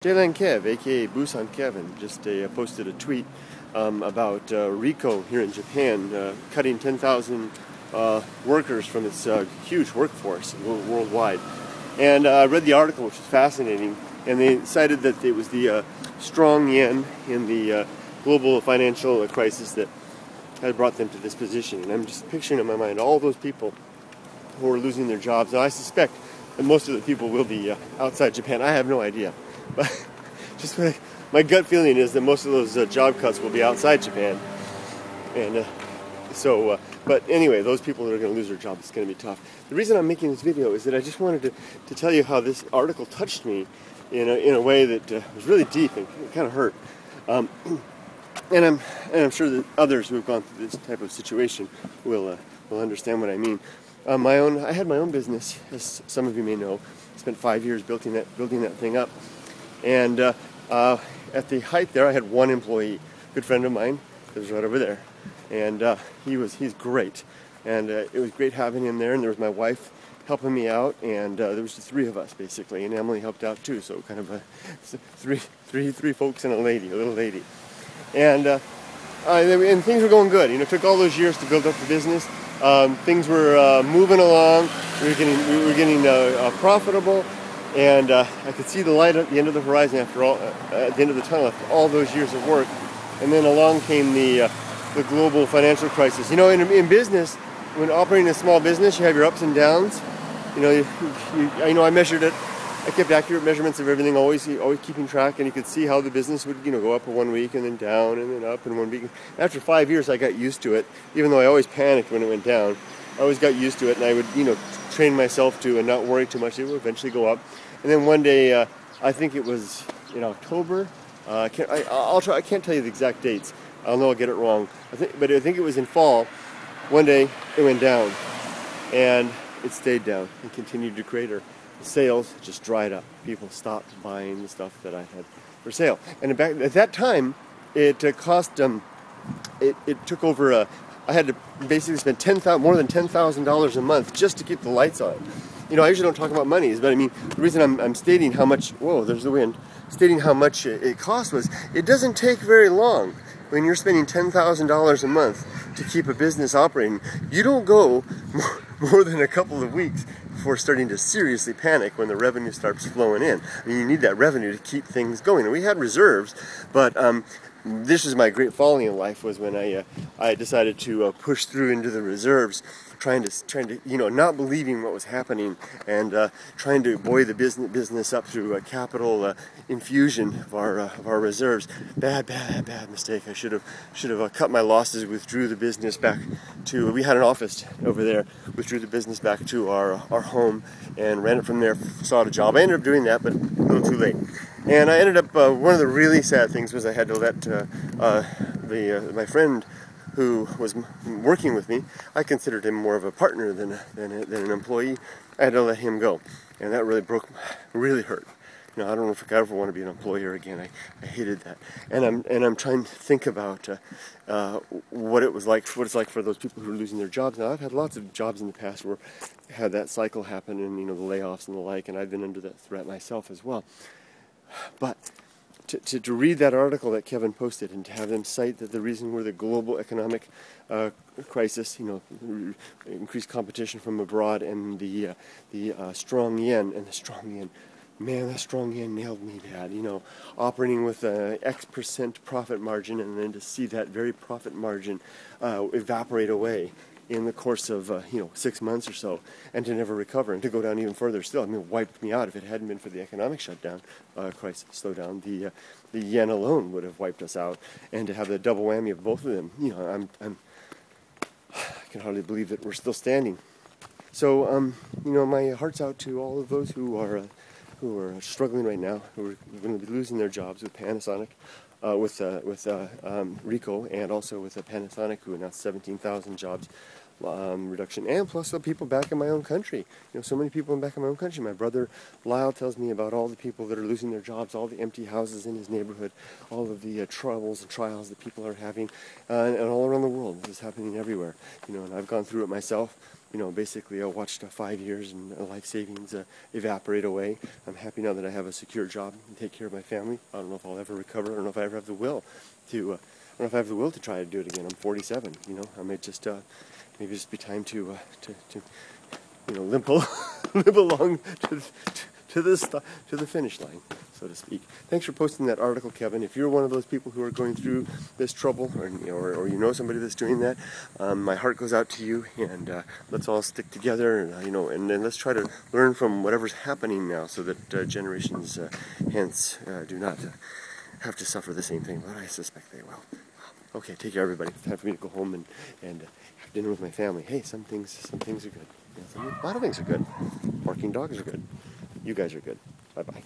jlandkev, aka BusanKevin, just posted a tweet about Ricoh here in Japan cutting 10,000 workers from its huge workforce worldwide. And I read the article, which was fascinating, and they cited that it was the strong yen in the global financial crisis that had brought them to this position. And I'm just picturing in my mind all those people who are losing their jobs. Now, I suspect that most of the people will be outside Japan. I have no idea. But just my gut feeling is that most of those job cuts will be outside Japan. And but anyway, those people that are going to lose their jobs, it's going to be tough. The reason I'm making this video is that I just wanted to tell you how this article touched me in a way that was really deep and kind of hurt. And I'm sure that others who have gone through this type of situation will understand what I mean. I had my own business, as some of you may know. I spent 5 years building that thing up. And at the height there, I had one employee, a good friend of mine, that was right over there. And he's great. And it was great having him there. And there was my wife helping me out, and there was the three of us basically. And Emily helped out too. So kind of three folks and a little lady. And things were going good. It took all those years to build up the business. Things were moving along. We were getting profitable, and I could see the light at the end of the horizon at the end of the tunnel after all those years of work. And then along came the global financial crisis. In business, when operating a small business, you have your ups and downs. I measured it. I kept accurate measurements of everything, always keeping track, and you could see how the business would, go up in 1 week and then down and then up in 1 week. After 5 years, I got used to it, even though I always panicked when it went down. I always got used to it, and I would, train myself to and not worry too much. It would eventually go up. And then one day, I think it was in October. I can't tell you the exact dates. I'll know I'll get it wrong. But I think it was in fall. One day, it went down, and it stayed down and continued to crater. Sales just dried up. People stopped buying the stuff that I had for sale. And at that time, it cost it took over. I had to basically spend more than $10,000 a month just to keep the lights on. I usually don't talk about monies, but I mean the reason I'm stating how much. Whoa, there's the wind. Stating how much it cost was it doesn't take very long when you're spending $10,000 a month to keep a business operating. You don't go more than a couple of weeks before starting to seriously panic when the revenue starts flowing in. I mean, you need that revenue to keep things going. And we had reserves, but this is my great folly in life, was when I decided to push through into the reserves, trying to not believing what was happening, and trying to buoy the business up through a capital infusion of our reserves. Bad mistake. I should have cut my losses, withdrew the business back to. We had an office over there. Withdrew the business back to our home and ran it from there. Sought a job. I ended up doing that, but a little too late. And I ended up. One of the really sad things was I had to let my friend who was working with me, I considered him more of a partner than an employee. I had to let him go, and that really hurt. I don't know if I ever want to be an employer again. I hated that, and I'm trying to think about what it's like for those people who are losing their jobs. Now, I've had lots of jobs in the past where I had that cycle happen, and the layoffs and the like, and I've been under that threat myself as well. But to read that article that Kevin posted, and to have them cite that the reason we're the global economic crisis, increased competition from abroad, and the strong yen, man, that strong yen nailed me bad. Operating with an X% profit margin, and then to see that very profit margin evaporate away in the course of 6 months or so, and to never recover, and to go down even further still. It wiped me out. If it hadn't been for the economic shutdown, crisis, slowdown, the yen alone would have wiped us out. And to have the double whammy of both of them, I can hardly believe that we're still standing. So, my heart's out to all of those who are struggling right now, who are going to be losing their jobs with Panasonic. With Ricoh, and also with Panasonic, who announced 17,000 jobs reduction, and plus the people back in my own country. So many people back in my own country. My brother Lyle tells me about all the people that are losing their jobs, all the empty houses in his neighborhood, all of the troubles and trials that people are having, and all around the world. This is happening everywhere. And I've gone through it myself. basically I watched 5 years and life savings evaporate away. I'm happy now that I have a secure job and take care of my family. I don't know if I'll ever recover. I don't know if I ever have the will to. I don't know if I have the will to try to do it again. I'm 47. I might just maybe just be time to limp along to the finish line, so to speak. Thanks for posting that article, Kevin. If you're one of those people who are going through this trouble, or you know somebody that's doing that, my heart goes out to you, and let's all stick together, and then let's try to learn from whatever's happening now, so that generations hence do not have to suffer the same thing. But I suspect they will. Okay, take care, everybody. It's time for me to go home and have dinner with my family. Hey, some things are good. A lot of things are good. Barking dogs are good. You guys are good. Bye-bye.